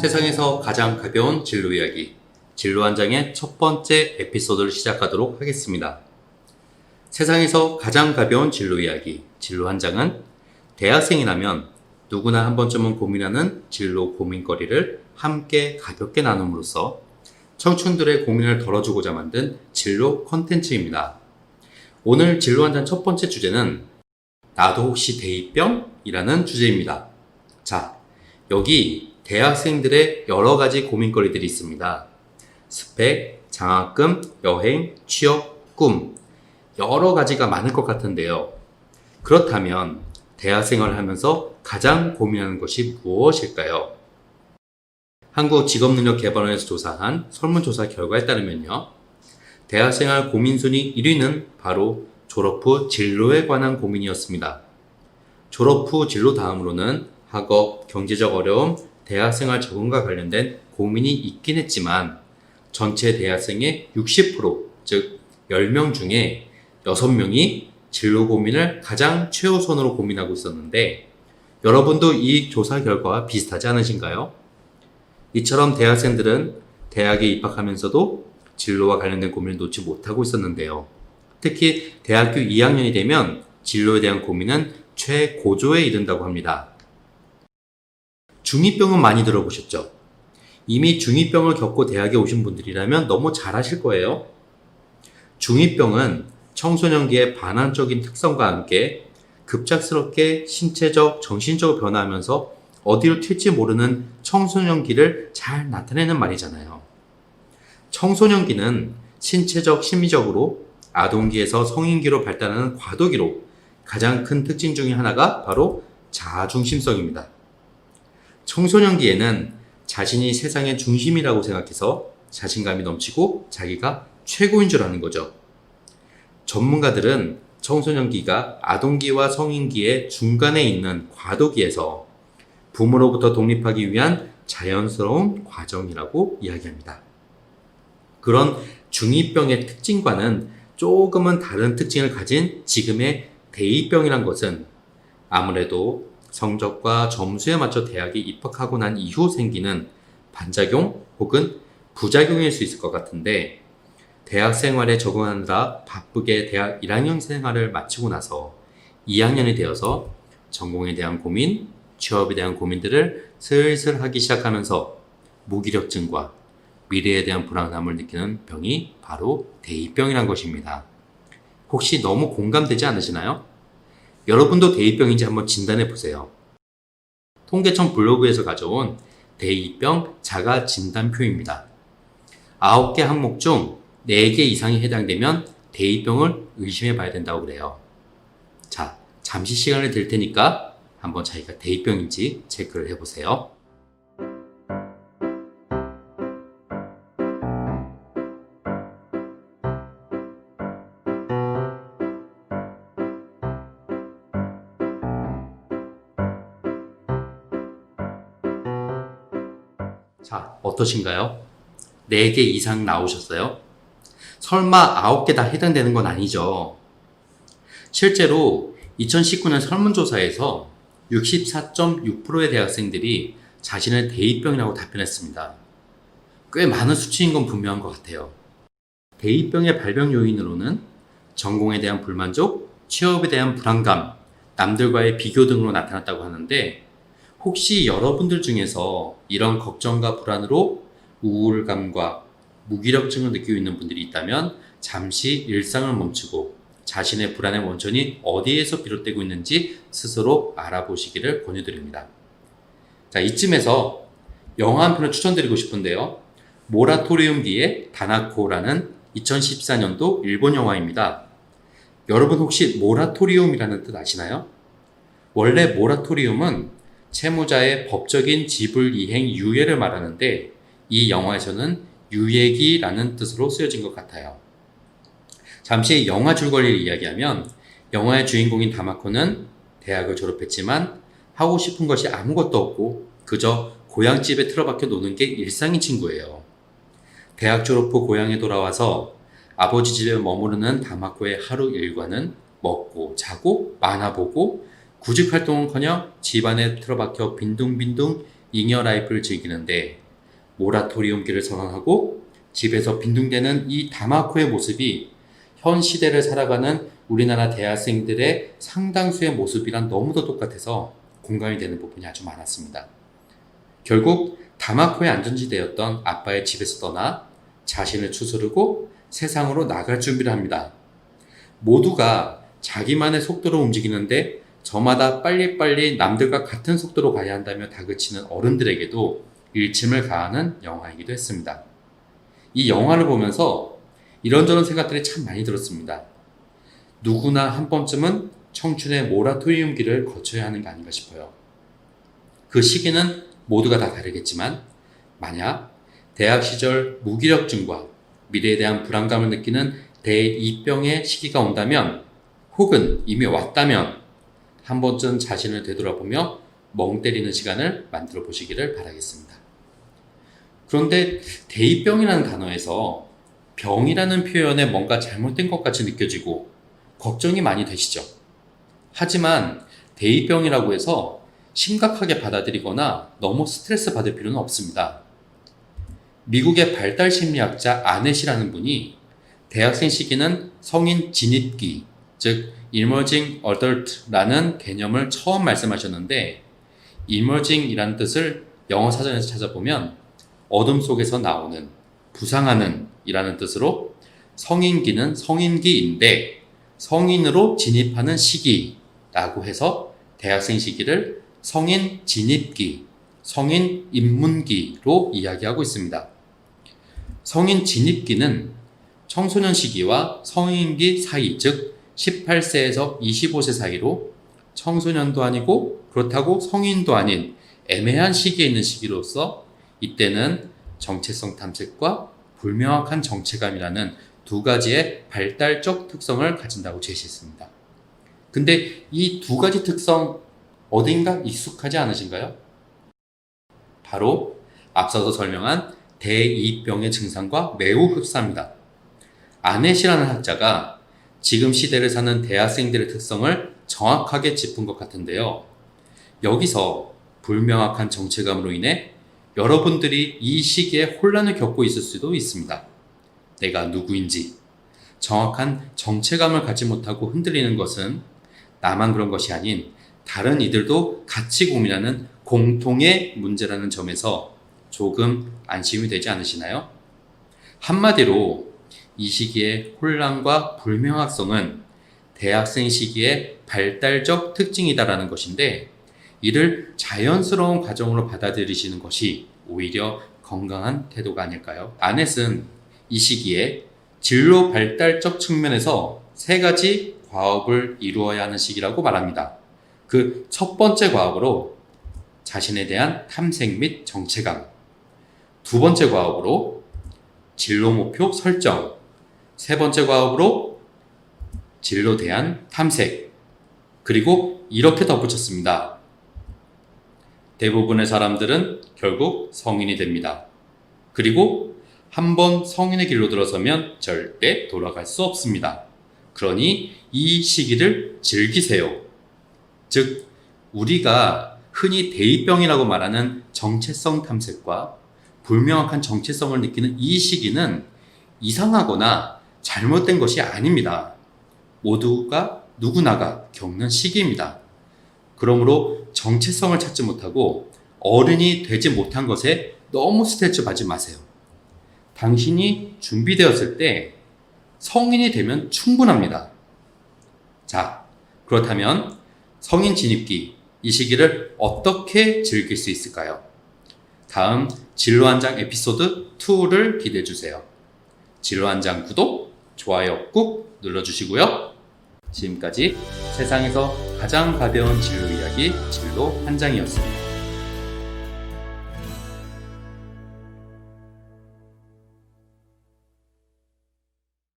세상에서 가장 가벼운 진로 이야기, 진로 한 장의 첫 번째 에피소드를 시작하도록 하겠습니다. 세상에서 가장 가벼운 진로 이야기, 진로 한 장은 대학생이라면 누구나 한 번쯤은 고민하는 진로 고민거리를 함께 가볍게 나눔으로써 청춘들의 고민을 덜어주고자 만든 진로 콘텐츠입니다. 오늘 진로 한 장 첫 번째 주제는 나도 혹시 대입병? 이라는 주제입니다. 자, 여기 대학생들의 여러 가지 고민거리들이 있습니다. 스펙, 장학금, 여행, 취업, 꿈 여러 가지가 많을 것 같은데요. 그렇다면 대학생활을 하면서 가장 고민하는 것이 무엇일까요? 한국직업능력개발원에서 조사한 설문조사 결과에 따르면요. 대학생활 고민순위 1위는 바로 졸업 후 진로에 관한 고민이었습니다. 졸업 후 진로 다음으로는 학업, 경제적 어려움, 대학생활 적응과 관련된 고민이 있긴 했지만 전체 대학생의 60%, 즉 10명 중에 6명이 진로 고민을 가장 최우선으로 고민하고 있었는데 여러분도 이 조사 결과와 비슷하지 않으신가요? 이처럼 대학생들은 대학에 입학하면서도 진로와 관련된 고민을 놓지 못하고 있었는데요. 특히 대학교 2학년이 되면 진로에 대한 고민은 최고조에 이른다고 합니다. 중2병은 많이 들어보셨죠? 이미 중2병을 겪고 대학에 오신 분들이라면 너무 잘 아실 거예요. 중2병은 청소년기의 반항적인 특성과 함께 급작스럽게 신체적, 정신적으로 변화하면서 어디로 튈지 모르는 청소년기를 잘 나타내는 말이잖아요. 청소년기는 신체적, 심리적으로 아동기에서 성인기로 발달하는 과도기로 가장 큰 특징 중에 하나가 바로 자아중심성입니다. 청소년기에는 자신이 세상의 중심이라고 생각해서 자신감이 넘치고 자기가 최고인 줄 아는 거죠. 전문가들은 청소년기가 아동기와 성인기의 중간에 있는 과도기에서 부모로부터 독립하기 위한 자연스러운 과정이라고 이야기합니다. 그런 중2병의 특징과는 조금은 다른 특징을 가진 지금의 대입병이란 것은 아무래도 성적과 점수에 맞춰 대학에 입학하고 난 이후 생기는 반작용 혹은 부작용일 수 있을 것 같은데 대학 생활에 적응하느라 바쁘게 대학 1학년 생활을 마치고 나서 2학년이 되어서 전공에 대한 고민, 취업에 대한 고민들을 슬슬 하기 시작하면서 무기력증과 미래에 대한 불안함을 느끼는 병이 바로 대입병이란 것입니다. 혹시 너무 공감되지 않으시나요? 여러분도 대입병인지 한번 진단해 보세요. 통계청 블로그에서 가져온 대입병 자가 진단표입니다. 9개 항목 중 4개 이상이 해당되면 대입병을 의심해 봐야 된다고 그래요. 자, 잠시 시간을 드릴 테니까 한번 자기가 대입병인지 체크를 해보세요. 자, 어떠신가요? 4개 이상 나오셨어요? 설마 9개 다 해당되는 건 아니죠. 실제로 2019년 설문조사에서 64.6%의 대학생들이 자신을 대입병이라고 답변했습니다. 꽤 많은 수치인 건 분명한 것 같아요. 대입병의 발병 요인으로는 전공에 대한 불만족, 취업에 대한 불안감, 남들과의 비교 등으로 나타났다고 하는데 혹시 여러분들 중에서 이런 걱정과 불안으로 우울감과 무기력증을 느끼고 있는 분들이 있다면 잠시 일상을 멈추고 자신의 불안의 원천이 어디에서 비롯되고 있는지 스스로 알아보시기를 권유드립니다. 자, 이쯤에서 영화 한 편을 추천드리고 싶은데요. 모라토리움기의 다나코라는 2014년도 일본 영화입니다. 여러분 혹시 모라토리움이라는 뜻 아시나요? 원래 모라토리움은 채무자의 법적인 지불 이행 유예를 말하는데 이 영화에서는 유예기라는 뜻으로 쓰여진 것 같아요. 잠시 영화 줄거리를 이야기하면 영화의 주인공인 다마코는 대학을 졸업했지만 하고 싶은 것이 아무것도 없고 그저 고향집에 틀어박혀 노는 게 일상인 친구예요. 대학 졸업 후 고향에 돌아와서 아버지 집에 머무르는 다마코의 하루 일과는 먹고 자고 만화 보고 구직 활동은커녕 집안에 틀어박혀 빈둥빈둥 잉여 라이프를 즐기는데 모라토리움기를 선언하고 집에서 빈둥대는 이 다마코의 모습이 현 시대를 살아가는 우리나라 대학생들의 상당수의 모습이랑 너무도 똑같아서 공감이 되는 부분이 아주 많았습니다. 결국 다마코의 안전지대였던 아빠의 집에서 떠나 자신을 추스르고 세상으로 나갈 준비를 합니다. 모두가 자기만의 속도로 움직이는데 저마다 빨리빨리 남들과 같은 속도로 가야 한다며 다그치는 어른들에게도 일침을 가하는 영화이기도 했습니다. 이 영화를 보면서 이런저런 생각들이 참 많이 들었습니다. 누구나 한 번쯤은 청춘의 모라토리움기를 거쳐야 하는 게 아닌가 싶어요. 그 시기는 모두가 다 다르겠지만 만약 대학 시절 무기력증과 미래에 대한 불안감을 느끼는 대2병의 시기가 온다면 혹은 이미 왔다면 한 번쯤 자신을 되돌아보며 멍 때리는 시간을 만들어 보시기를 바라겠습니다. 그런데 대2병이라는 단어에서 병이라는 표현에 뭔가 잘못된 것 같이 느껴지고 걱정이 많이 되시죠? 하지만 대2병이라고 해서 심각하게 받아들이거나 너무 스트레스 받을 필요는 없습니다. 미국의 발달 심리학자 아넷이라는 분이 대학생 시기는 성인 진입기, 즉 Emerging Adult라는 개념을 처음 말씀하셨는데 Emerging이라는 뜻을 영어 사전에서 찾아보면 어둠 속에서 나오는, 부상하는 이라는 뜻으로 성인기는 성인기인데 성인으로 진입하는 시기라고 해서 대학생 시기를 성인 진입기, 성인 입문기로 이야기하고 있습니다. 성인 진입기는 청소년 시기와 성인기 사이, 즉 18세에서 25세 사이로 청소년도 아니고 그렇다고 성인도 아닌 애매한 시기에 있는 시기로서 이때는 정체성 탐색과 불명확한 정체감이라는 두 가지의 발달적 특성을 가진다고 제시했습니다. 근데 이 두 가지 특성 어딘가 익숙하지 않으신가요? 바로 앞서서 설명한 대2병의 증상과 매우 흡사합니다. 아넷이라는 학자가 지금 시대를 사는 대학생들의 특성을 정확하게 짚은 것 같은데요. 여기서 불명확한 정체감으로 인해 여러분들이 이 시기에 혼란을 겪고 있을 수도 있습니다. 내가 누구인지 정확한 정체감을 갖지 못하고 흔들리는 것은 나만 그런 것이 아닌 다른 이들도 같이 고민하는 공통의 문제라는 점에서 조금 안심이 되지 않으시나요? 한마디로 이 시기의 혼란과 불명확성은 대학생 시기의 발달적 특징이다라는 것인데 이를 자연스러운 과정으로 받아들이시는 것이 오히려 건강한 태도가 아닐까요? 아넷은 이 시기에 진로 발달적 측면에서 세 가지 과업을 이루어야 하는 시기라고 말합니다. 그 첫 번째 과업으로 자신에 대한 탐색 및 정체감, 두 번째 과업으로 진로 목표 설정, 세 번째 과업으로 진로에 대한 탐색, 그리고 이렇게 덧붙였습니다. 대부분의 사람들은 결국 성인이 됩니다. 그리고 한번 성인의 길로 들어서면 절대 돌아갈 수 없습니다. 그러니 이 시기를 즐기세요. 즉, 우리가 흔히 대2병이라고 말하는 정체성 탐색과 불명확한 정체성을 느끼는 이 시기는 이상하거나 잘못된 것이 아닙니다. 모두가 누구나가 겪는 시기입니다. 그러므로 정체성을 찾지 못하고 어른이 되지 못한 것에 너무 스트레스 받지 마세요. 당신이 준비되었을 때 성인이 되면 충분합니다. 자, 그렇다면 성인 진입기, 이 시기를 어떻게 즐길 수 있을까요? 다음 진로 한 장 에피소드 2를 기대해 주세요. 진로 한 장 구독, 좋아요 꾹 눌러주시고요. 지금까지 세상에서 가장 가벼운 진로 이야기 진로 한 장이었습니다.